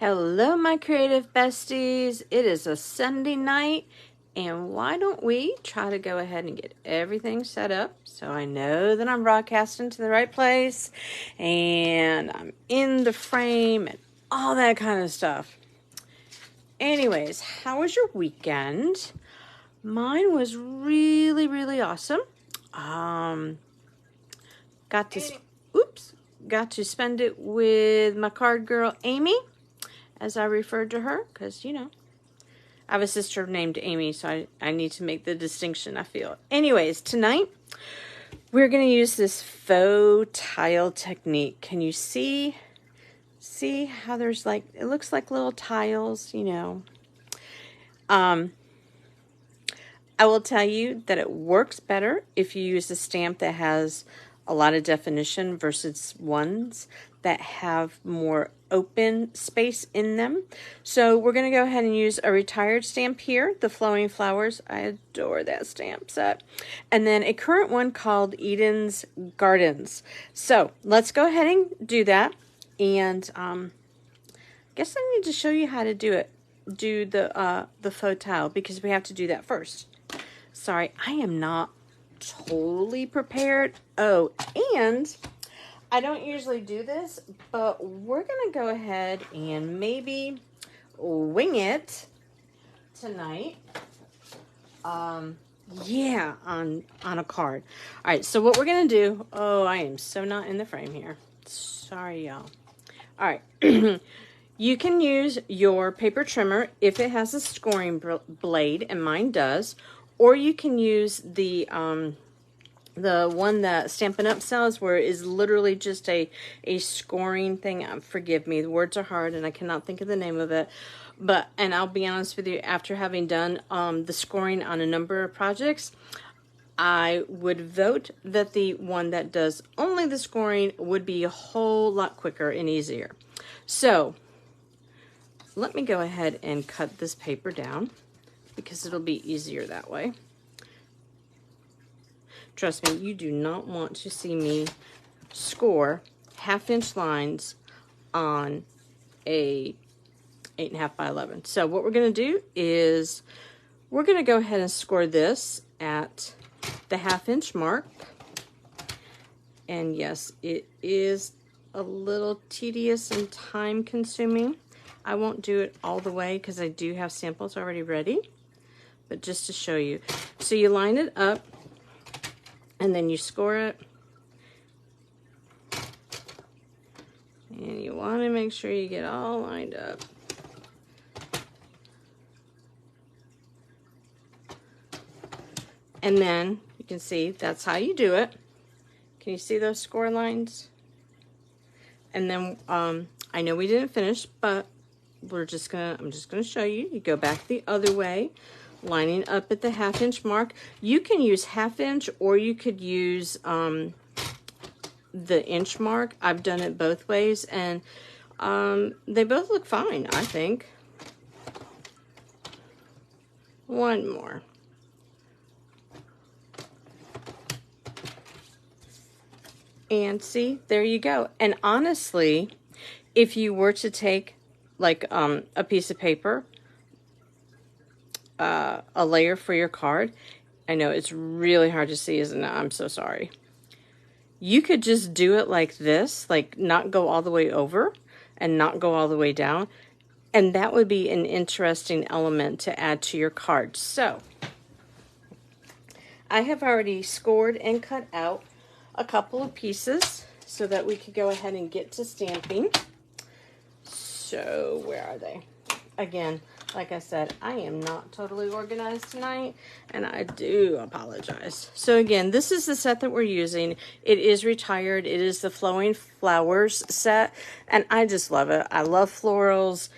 Hello, my creative besties. It is a Sunday night, and why don't we try to go ahead and get everything set up so I know that I'm broadcasting to the right place and I'm in the frame and all that kind of stuff. Anyways, how was your weekend? Mine was really awesome. Got to spend it with my card girl Amy, as I referred to her, because, you know, I have a sister named Amy, so I need to make the distinction, I feel. Anyways, tonight, we're going to use this faux tile technique. Can you see how there's like, it looks like little tiles, you know. I will tell you that it works better if you use a stamp that has a lot of definition versus ones that have more open space in them. So we're going to go ahead and use a retired stamp here, the Flowing Flowers. I adore that stamp set. And then a current one called Eden's Gardens. So let's go ahead and do that. And I guess I need to show you how to do the faux tile, because we have to do that first. Sorry, I am not totally prepared. Oh, and I don't usually do this, but we're going to go ahead and maybe wing it tonight. Yeah, on a card. All right, so what we're going to do, oh, I am so not in the frame here. Sorry, y'all. All right. You can use your paper trimmer if it has a scoring blade, and mine does, or you can use the one that Stampin' Up! Sells, where it is literally just a scoring thing. Forgive me, the words are hard and I cannot think of the name of it. And I'll be honest with you, after having done the scoring on a number of projects, I would vote that the one that does only the scoring would be a whole lot quicker and easier. So let me go ahead and cut this paper down, because it'll be easier that way. Trust me, you do not want to see me score 1/2-inch lines on a 8.5 by 11. So what we're going to do is we're going to go ahead and score this at the 1/2-inch mark. And yes, it is a little tedious and time consuming. I won't do it all the way because I do have samples already ready, but just to show you. So you line it up, and then you score it. And you want to make sure you get all lined up. And then you can see that's how you do it. Can you see those score lines? And then I know we didn't finish, but I'm just gonna show you. You go back the other way, lining up at the 1/2-inch mark. You can use 1/2-inch, or you could use the inch mark. I've done it both ways, and they both look fine, I think. One more. And see, there you go. And honestly, if you were to take like a piece of paper, a layer for your card, I know it's really hard to see, isn't it? I'm so sorry. You could just do it like this, like not go all the way over and not go all the way down, and that would be an interesting element to add to your card. So I have already scored and cut out a couple of pieces so that we could go ahead and get to stamping. So where are they? Again, like I said, I am not totally organized tonight, and I do apologize. So again, this is the set that we're using. It is retired. It is the Flowing Flowers set, and I just love it. I love florals,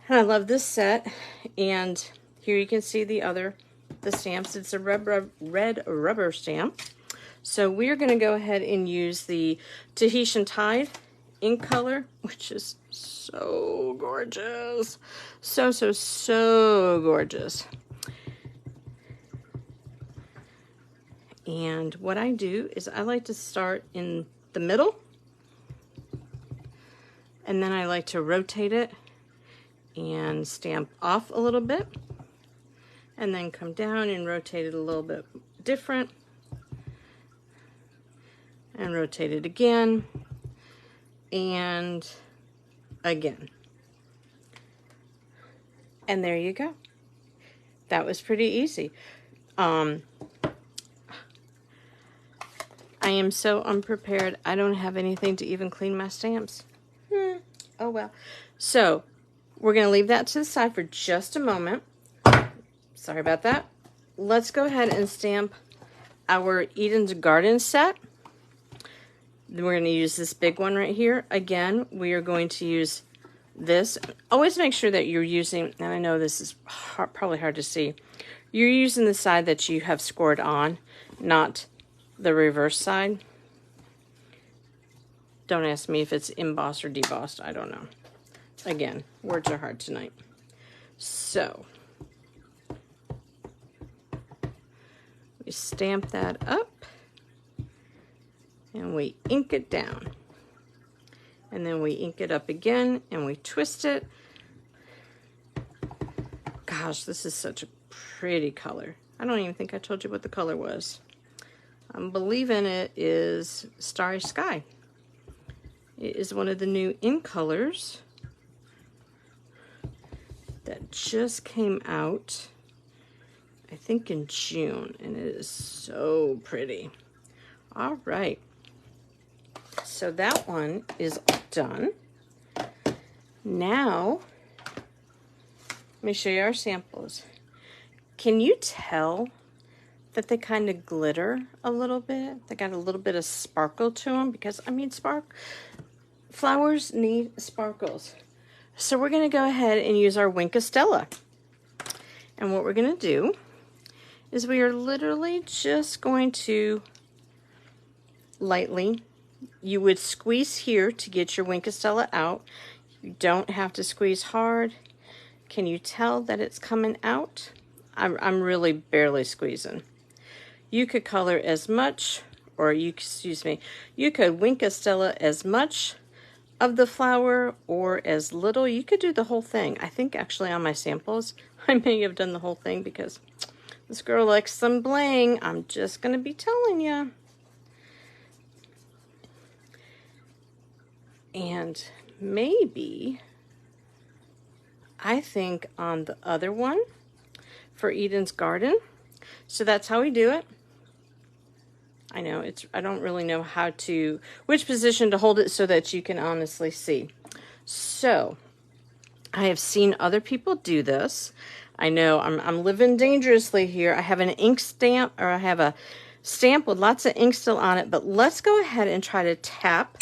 and I love this set. And here you can see the stamps. It's a red rubber stamp. So we're going to go ahead and use the Tahitian Tide ink color, which is so gorgeous. So gorgeous. And what I do is I like to start in the middle, and then I like to rotate it and stamp off a little bit, and then come down and rotate it a little bit different, and rotate it again, and again. And there you go. That was pretty easy. I am so unprepared. I don't have anything to even clean my stamps. Oh well. So we're going to leave that to the side for just a moment. Sorry about that. Let's go ahead and stamp our Eden's Garden set. Then we're going to use this big one right here. Again, we are going to use this. Always make sure that you're using, and I know this is probably hard to see, you're using the side that you have scored on, not the reverse side. Don't ask me if it's embossed or debossed. I don't know. Again, words are hard tonight. So we stamp that up and we ink it down. And then we ink it up again and we twist it. Gosh, this is such a pretty color. I don't even think I told you what the color was. I'm believing it is Starry Sky. It is one of the new in colors that just came out, I think in June, and it is so pretty. All right, so that one is done. Now, let me show you our samples. Can you tell that they kind of glitter a little bit? They got a little bit of sparkle to them because, I mean, flowers need sparkles. So we're going to go ahead and use our Wink of Stella. And what we're going to do is we are literally just going to lightly, you would squeeze here to get your Wink of Stella out. You don't have to squeeze hard. Can you tell that it's coming out? I'm really barely squeezing. You could color as much, or you could Wink of Stella as much of the flower or as little. You could do the whole thing. I think actually on my samples, I may have done the whole thing because this girl likes some bling. I'm just going to be telling you. And maybe, I think on the other one for Eden's Garden. So that's how we do it. I know I don't really know which position to hold it so that you can honestly see. So I have seen other people do this. I know I'm living dangerously here. I have an ink stamp, or I have a stamp with lots of ink still on it, but let's go ahead and try to tap.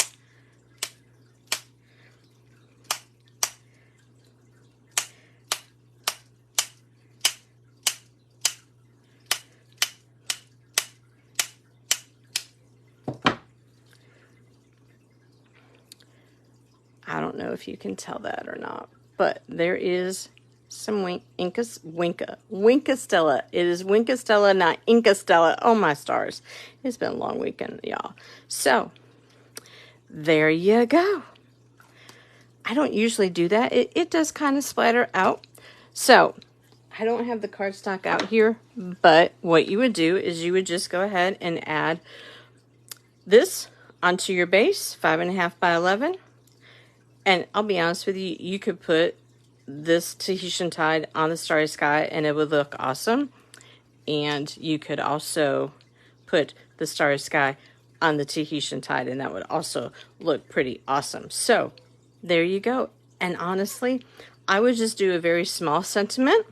I don't know if you can tell that or not, but there is some Wink of Stella. It is Wink of Stella, not Ink of Stella. Oh my stars. It's been a long weekend, y'all. So there you go. I don't usually do that. It does kind of splatter out. So I don't have the cardstock out here, but what you would do is you would just go ahead and add this onto your base, 5.5 by 11. And I'll be honest with you, you could put this Tahitian Tide on the Starry Sky and it would look awesome. And you could also put the Starry Sky on the Tahitian Tide and that would also look pretty awesome. So there you go. And honestly, I would just do a very small sentiment,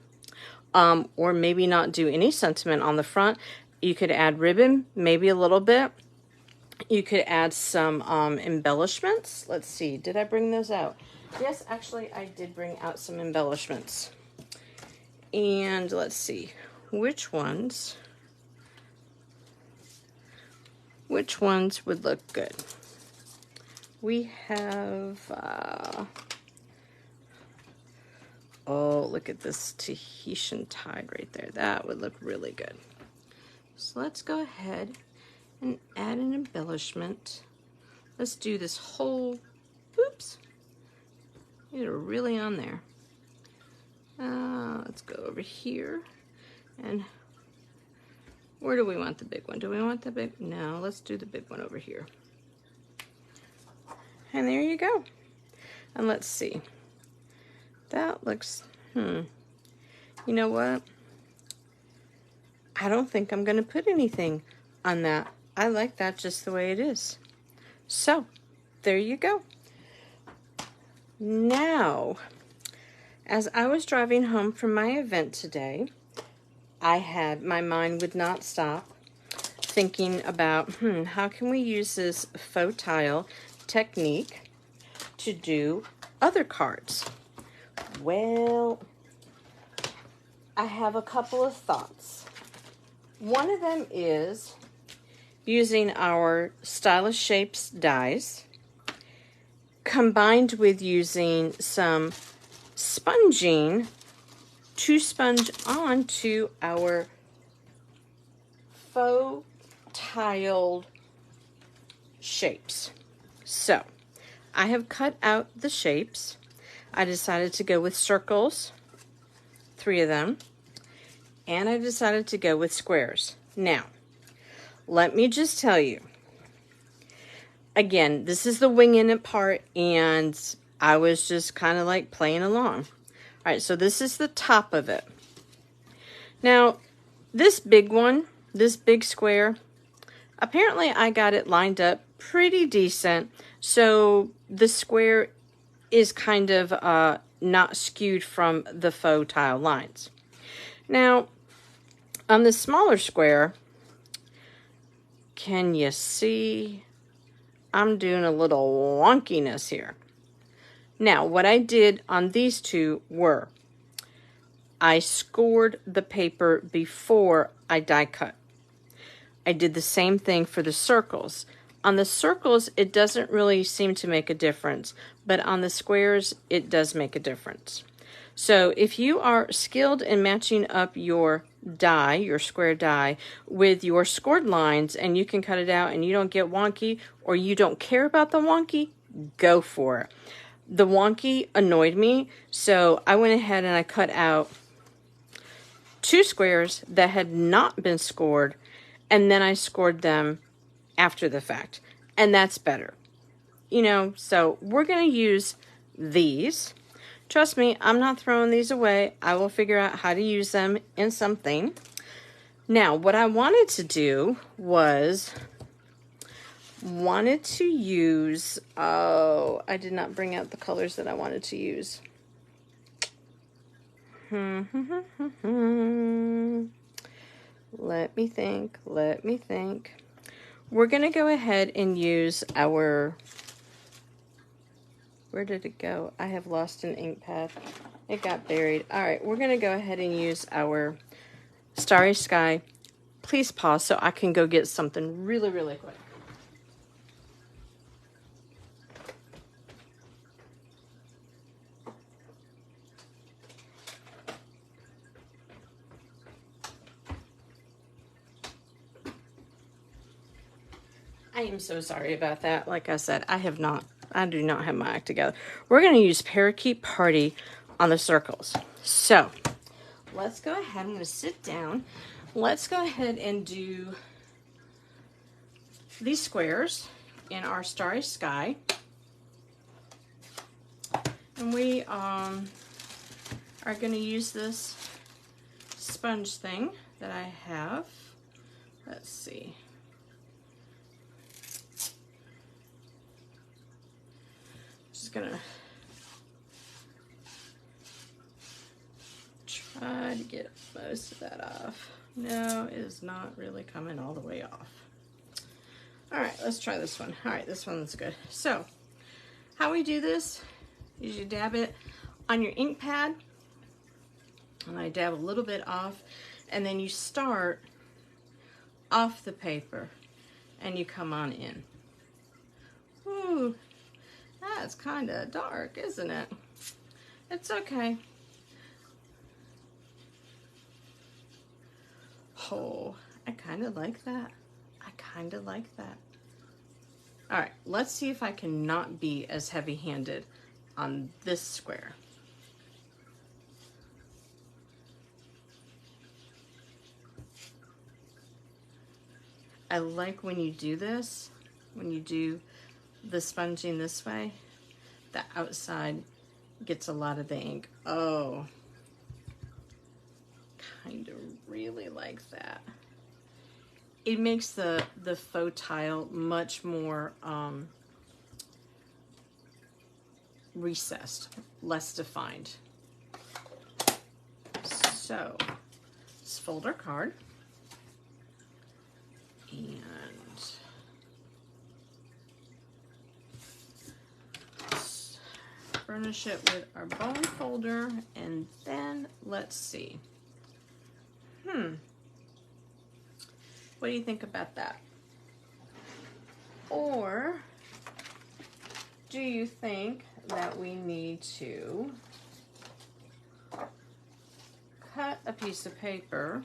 or maybe not do any sentiment on the front. You could add ribbon, maybe a little bit. You could add some embellishments. Let's see, did I bring those out? Yes, actually, I did bring out some embellishments. And let's see, which ones would look good? We have, oh, look at this Tahitian Tide right there. That would look really good. So let's go ahead and add an embellishment. Let's do this whole, oops, these are really on there. Let's go over here. And where do we want the big one? Do we want the big? No, let's do the big one over here. And there you go. And let's see. That looks, you know what? I don't think I'm going to put anything on that. I like that just the way it is. So, there you go. Now, as I was driving home from my event today, my mind would not stop thinking about, how can we use this faux tile technique to do other cards? Well, I have a couple of thoughts. One of them is using our Stylish Shapes dies combined with using some sponging to sponge onto our faux tiled shapes. So, I have cut out the shapes. I decided to go with circles, 3 of them, and I decided to go with squares. Now, let me just tell you, again, this is the winging it part, and I was just kind of like playing along. All right, so this is the top of it. Now, this big one, this big square, apparently I got it lined up pretty decent, so the square is kind of not skewed from the faux tile lines. Now, on the smaller square, can you see? I'm doing a little wonkiness here. Now, what I did on these two were, I scored the paper before I die cut. I did the same thing for the circles. On the circles, it doesn't really seem to make a difference, but on the squares, it does make a difference. So if you are skilled in matching up your die, your square die, with your scored lines, and you can cut it out and you don't get wonky, or you don't care about the wonky, go for it. The wonky annoyed me, so I went ahead and I cut out 2 squares that had not been scored, and then I scored them after the fact, and that's better. You know, so we're going to use these. Trust me, I'm not throwing these away. I will figure out how to use them in something. Now, what I wanted to do was to use, I did not bring out the colors that I wanted to use. Let me think. We're going to go ahead and use our, where did it go? I have lost an ink pad. It got buried. All right, we're going to go ahead and use our Starry Sky. Please pause so I can go get something really, really quick. I am so sorry about that. Like I said, I do not have my act together. We're going to use Parakeet Party on the circles. So, let's go ahead. I'm going to sit down. Let's go ahead and do these squares in our Starry Sky. And we are going to use this sponge thing that I have. Let's see. Just gonna try to get most of that off. No, it is not really coming all the way off. All right, let's try this one. All right, this one's good. So, how we do this is you dab it on your ink pad, and I dab a little bit off, and then you start off the paper, and you come on in. Ooh. That's kind of dark, isn't it? It's okay. Oh, I kind of like that. All right, let's see if I can not be as heavy-handed on this square. I like when you do this, when you do the sponging this way, the outside gets a lot of the ink. Oh, kind of really like that. It makes the faux tile much more recessed, less defined. So let's fold our card and furnish it with our bone folder, and then let's see. What do you think about that? Or do you think that we need to cut a piece of paper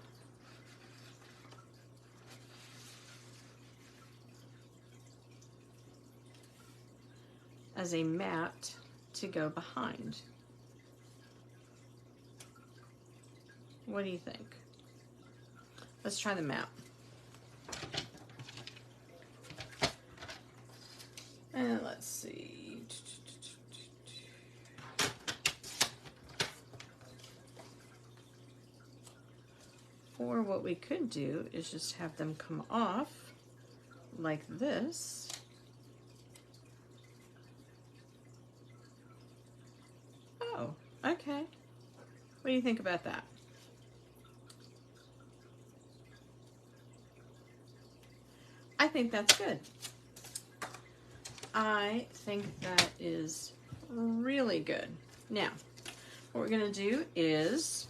as a mat to go behind? What do you think? Let's try the mat. And let's see. Or what we could do is just have them come off like this. Oh, okay. What do you think about that? I think that's good. I think that is really good. Now, what we're going to do is,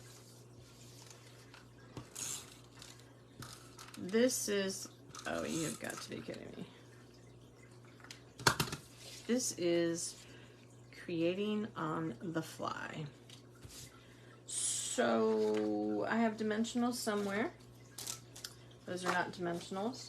this is, oh, you've got to be kidding me. This is creating on the fly. So I have dimensionals somewhere. Those are not dimensionals.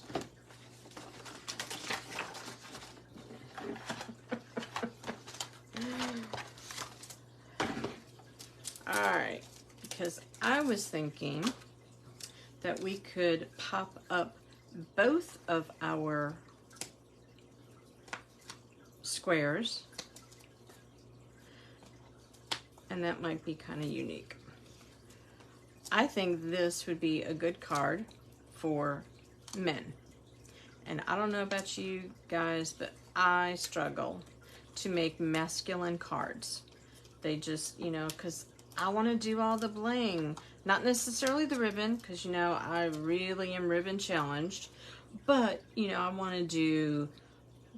Alright, because I was thinking that we could pop up both of our squares, and that might be kind of unique. I think this would be a good card for men. And I don't know about you guys, but I struggle to make masculine cards. They just, you know, because I want to do all the bling. Not necessarily the ribbon, because, you know, I really am ribbon challenged. But, you know, I want to do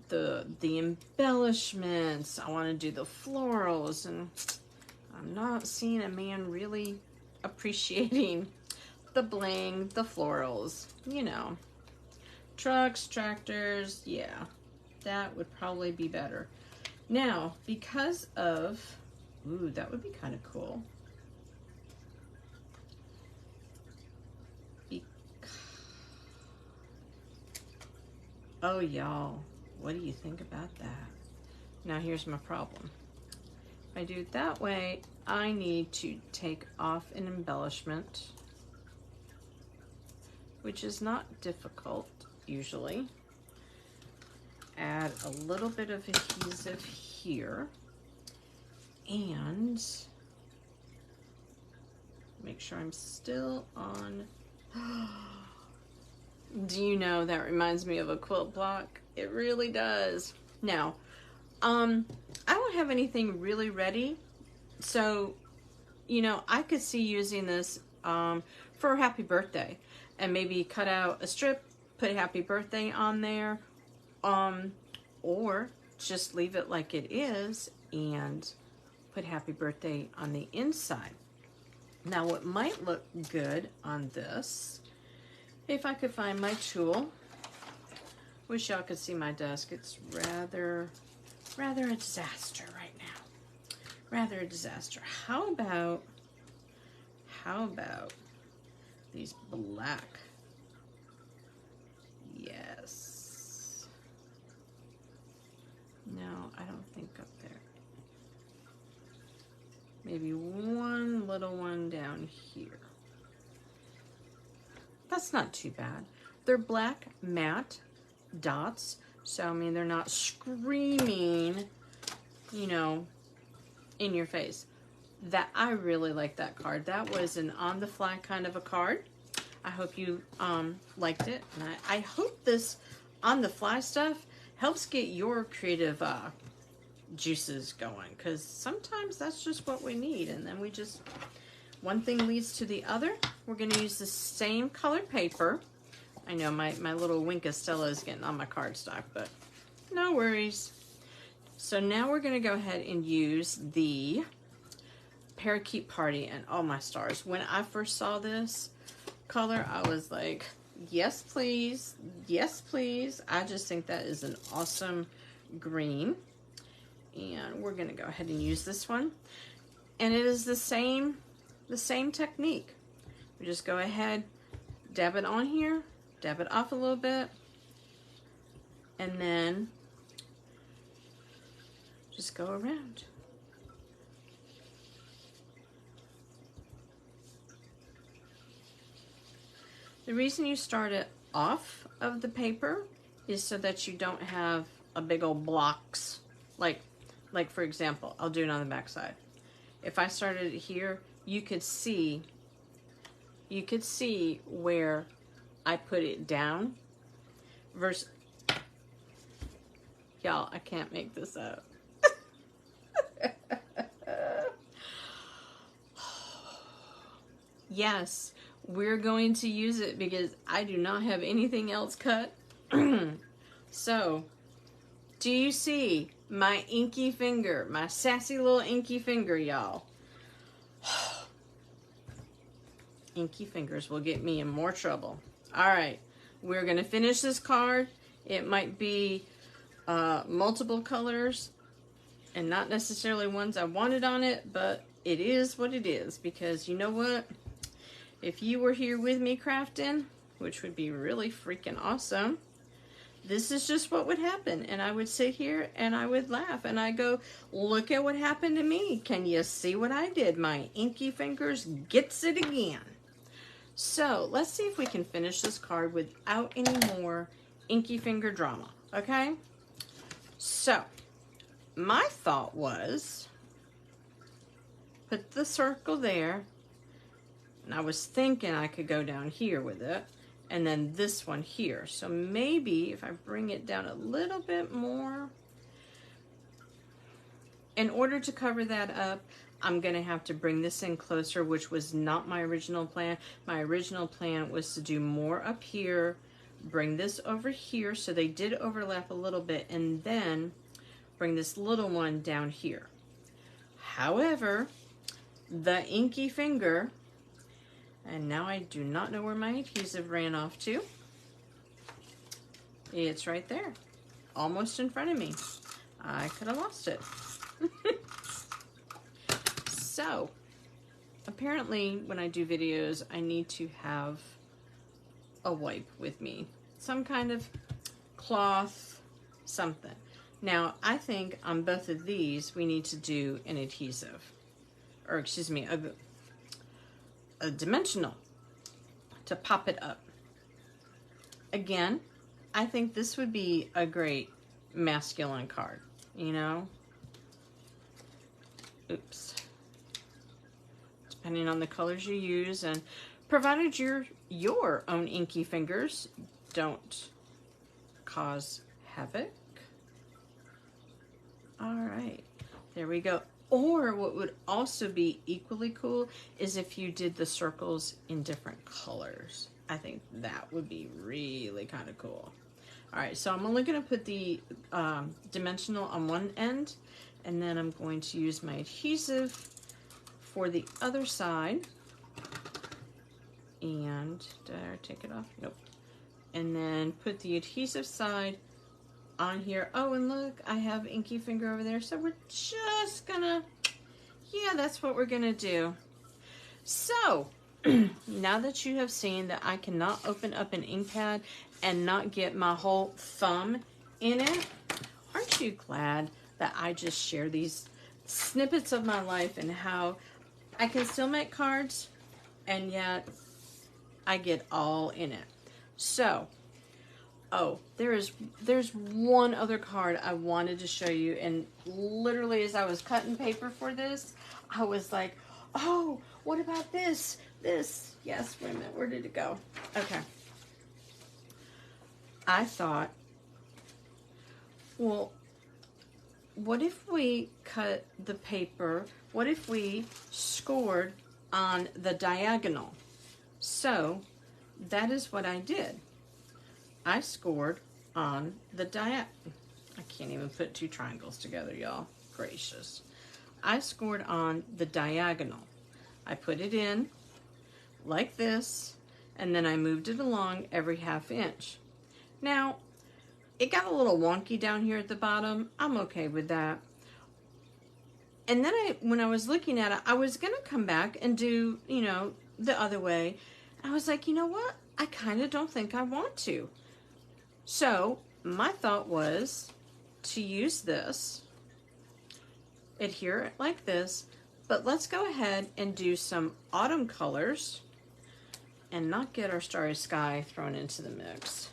the embellishments. I want to do the florals. And I'm not seeing a man really appreciating the bling, the florals, you know. Trucks, tractors, yeah. That would probably be better. Now, because of, ooh, that would be kind of cool. Oh, y'all, what do you think about that? Now, here's my problem. If I do it that way, I need to take off an embellishment, which is not difficult, usually. Add a little bit of adhesive here, and make sure I'm still on. Do you know that reminds me of a quilt block? It really does. Now, I don't have anything really ready, so, you know, I could see using this for a happy birthday, and maybe cut out a strip, put happy birthday on there, or just leave it like it is and put happy birthday on the inside. Now, what might look good on this, if I could find my tool, wish y'all could see my desk. It's rather a disaster right now. Rather a disaster. How about these black? Yes. No, I don't think up there. Maybe one little one down here. That's not too bad. They're black matte dots. So, I mean, they're not screaming, you know, in your face. That I really like that card. That was an on-the-fly kind of a card. I hope you liked it. And I hope this on-the-fly stuff helps get your creative juices going. Because sometimes that's just what we need. And then we just, one thing leads to the other. We're going to use the same colored paper. I know my little Wink Estella is getting on my cardstock, but no worries. So now we're going to go ahead and use the Parakeet Party. And oh my stars, when I first saw this color, I was like, yes please, yes please. I just think that is an awesome green. And we're going to go ahead and use this one. And it is the same technique. We just go ahead, dab it on here, dab it off a little bit, and then just go around. The reason you start it off of the paper is so that you don't have a big old blocks. Like for example, I'll do it on the back side. If I started it here, you could see where I put it down versus, y'all, I can't make this up. Yes, we're going to use it because I do not have anything else cut. So, do you see my inky finger, my sassy little inky finger, y'all? Inky fingers will get me in more trouble. All right, we're gonna finish this card. It might be multiple colors and not necessarily ones I wanted on it, but it is what it is, because you know what? If you were here with me crafting, which would be really freaking awesome, this is just what would happen. And I would sit here and I would laugh and I go, look at what happened to me. Can you see what I did? My inky fingers gets it again. So let's see if we can finish this card without any more inky finger drama, okay? So my thought was, put the circle there, and I was thinking I could go down here with it, and then this one here. So maybe if I bring it down a little bit more, in order to cover that up, I'm gonna have to bring this in closer, which was not my original plan. My original plan was to do more up here, bring this over here, so they did overlap a little bit, and then bring this little one down here. However, the inky finger, and now I do not know where my adhesive ran off to. It's right there, almost in front of me. I could have lost it. So, apparently when I do videos, I need to have a wipe with me. Some kind of cloth, something. Now, I think on both of these, we need to do an adhesive. Or, excuse me, a dimensional to pop it up. Again, I think this would be a great masculine card, you know? Oops. Depending on the colors you use, and provided your own inky fingers don't cause havoc. All right, there we go. Or what would also be equally cool is if you did the circles in different colors. I think that would be really kind of cool. All right, so I'm only going to put the dimensional on one end, and then I'm going to use my adhesive for the other side. And did I take it off? Nope. And then put the adhesive side on here. Oh, and look, I have inky finger over there. So we're just gonna, yeah, that's what we're gonna do. So now that you have seen that I cannot open up an ink pad and not get my whole thumb in it, aren't you glad that I just share these snippets of my life and how I can still make cards and yet I get all in it. So, oh, there's one other card I wanted to show you, and literally as I was cutting paper for this, I was like, oh, what about this? This, yes, wait a minute, where did it go? Okay. I thought, well, what if we cut the paper, what if we scored on the diagonal? So, that is what I did. I scored on the I can't even put two triangles together, y'all. Gracious. I scored on the diagonal. I put it in like this, and then I moved it along every ½ inch. Now, it got a little wonky down here at the bottom. I'm okay with that. And then when I was looking at it, I was going to come back and do, you know, the other way. I was like, you know what? I kind of don't think I want to. So my thought was to use this, adhere it like this, but let's go ahead and do some autumn colors and not get our starry sky thrown into the mix.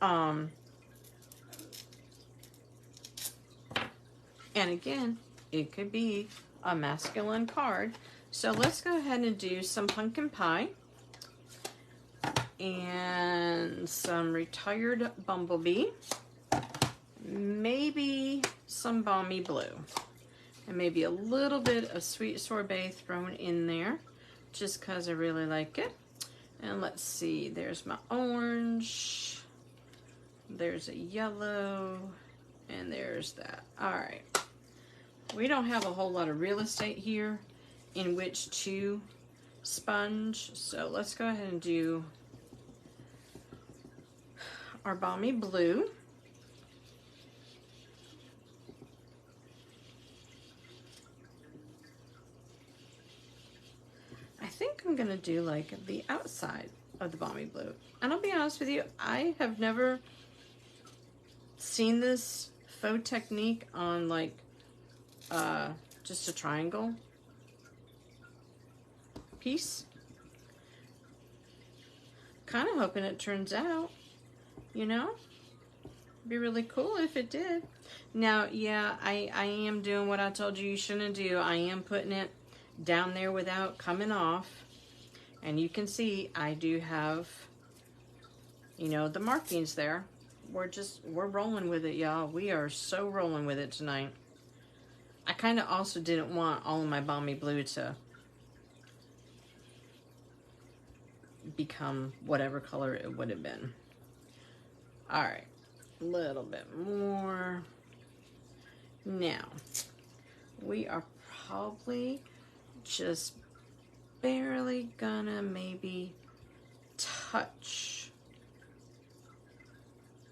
And again, it could be a masculine card. So let's go ahead and do some pumpkin pie and some retired bumblebee, maybe some balmy blue, and maybe a little bit of sweet sorbet thrown in there just because I really like it. And let's see, there's my orange, there's a yellow, and there's that. All right, we don't have a whole lot of real estate here in which to sponge, so let's go ahead and do our balmy blue. I think I'm gonna do like the outside of the balmy blue. And I'll be honest with you, I have never seen this faux technique on like just a triangle piece. Kind of hoping it turns out, you know? Be really cool if it did. Now, yeah, I am doing what I told you shouldn't do. I am putting it down there without coming off. And you can see I do have, you know, the markings there. We're rolling with it, y'all. We are so rolling with it tonight. I kind of also didn't want all of my balmy blue to become whatever color it would have been. All right, a little bit more. Now, we are probably just barely gonna maybe touch.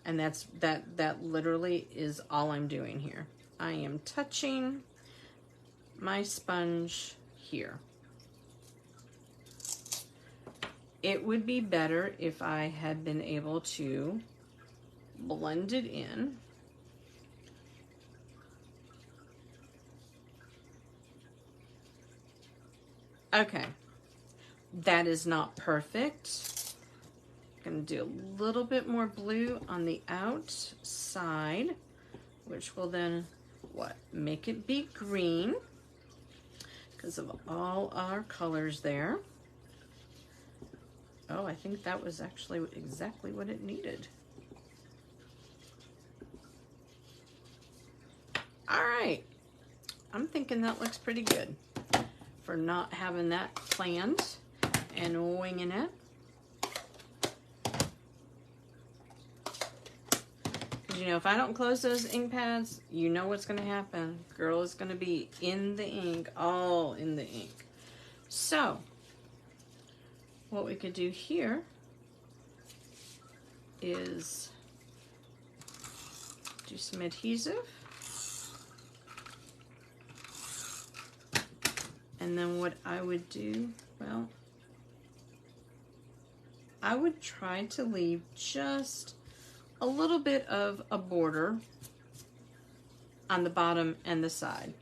And that literally is all I'm doing here. I am touching my sponge here. It would be better if I had been able to blend it in. Okay, that is not perfect. I'm gonna do a little bit more blue on the outside, which will then, what, make it be green because of all our colors there. Oh, I think that was actually exactly what it needed. All right, I'm thinking that looks pretty good for not having that planned and winging it. Because, you know, if I don't close those ink pads, you know what's going to happen. Girl is going to be in the ink, all in the ink. So, what we could do here is do some adhesive. And then what I would do, well, I would try to leave just a little bit of a border on the bottom and the side.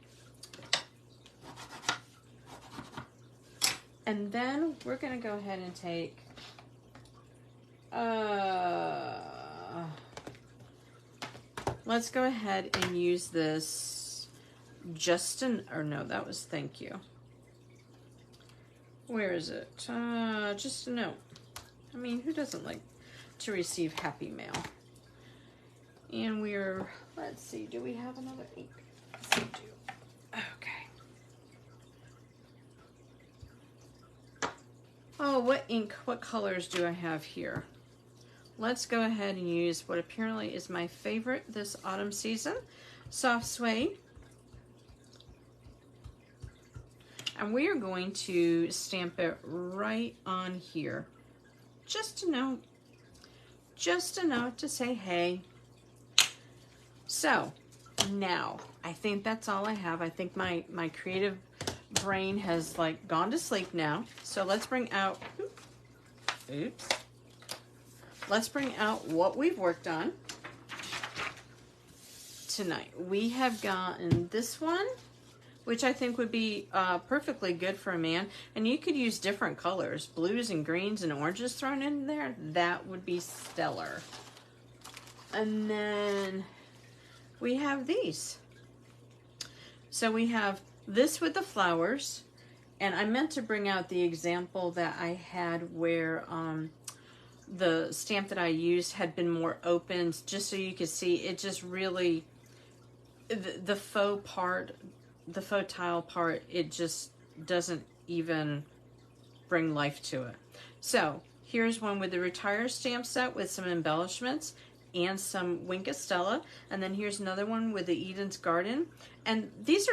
And then we're going to go ahead and take Let's go ahead and use this or no, that was thank you. Where is it? Just a note. I mean, who doesn't like to receive happy mail? And let's see, do we have another ink? Yes, we do. Okay. Oh, what colors do I have here? Let's go ahead and use what apparently is my favorite this autumn season, Soft Suede. And we are going to stamp it right on here. Just a note to say hey. So now I think that's all I have. I think my creative brain has like gone to sleep now. So let's bring out, oops. Let's bring out what we've worked on tonight. We have gotten this one, which I think would be perfectly good for a man. And you could use different colors, blues and greens and oranges thrown in there. That would be stellar. And then we have these. So we have this with the flowers. And I meant to bring out the example that I had where the stamp that I used had been more open, just so you could see it just really, the faux part, the faux tile part, it just doesn't even bring life to it. So here's one with the Retire stamp set with some embellishments and some Wink Estella, and then here's another one with the Eden's Garden. And these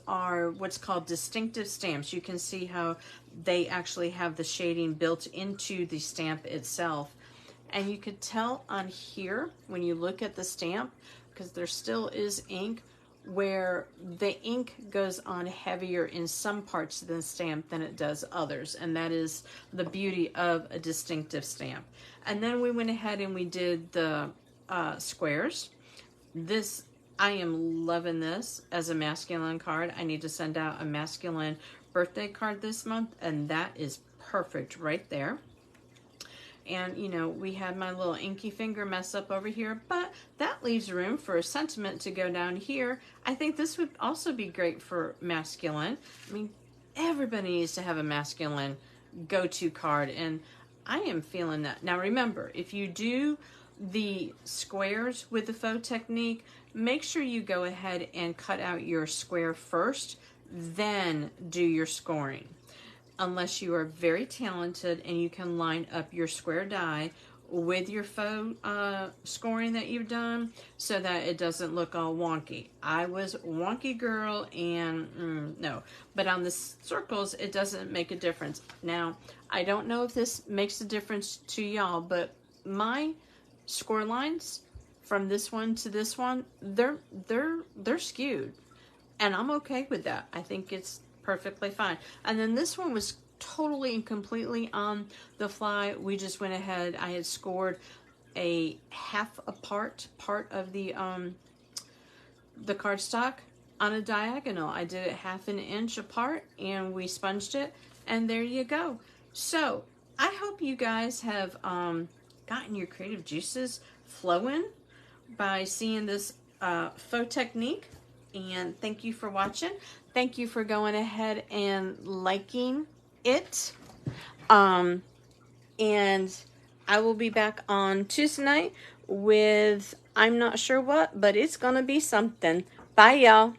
are what's called distinctive stamps. You can see how they actually have the shading built into the stamp itself. And you could tell on here when you look at the stamp, because there still is ink, where the ink goes on heavier in some parts of the stamp than it does others. And that is the beauty of a distinctive stamp. And then we went ahead and we did the squares. I am loving this as a masculine card. I need to send out a masculine birthday card this month, and that is perfect right there. And, you know, we had my little inky finger mess up over here, but that leaves room for a sentiment to go down here. I think this would also be great for masculine. I mean, everybody needs to have a masculine go-to card, and I am feeling that. Now, remember, if you do the squares with the faux technique, make sure you go ahead and cut out your square first, then do your scoring. Unless you are very talented and you can line up your square die with your faux scoring that you've done so that it doesn't look all wonky. I was wonky girl and no. But on the circles, it doesn't make a difference. Now, I don't know if this makes a difference to y'all, but my score lines from this one to this one, they're skewed. And I'm okay with that. I think it's perfectly fine. And then this one was totally and completely on the fly. We just went ahead. I had scored a half part of the cardstock on a diagonal. I did it 1/2 inch apart and we sponged it, and there you go. So I hope you guys have gotten your creative juices flowing by seeing this faux technique. And thank you for watching. Thank you for going ahead and liking it. And I will be back on Tuesday night with I'm not sure what, but it's gonna be something. Bye, y'all.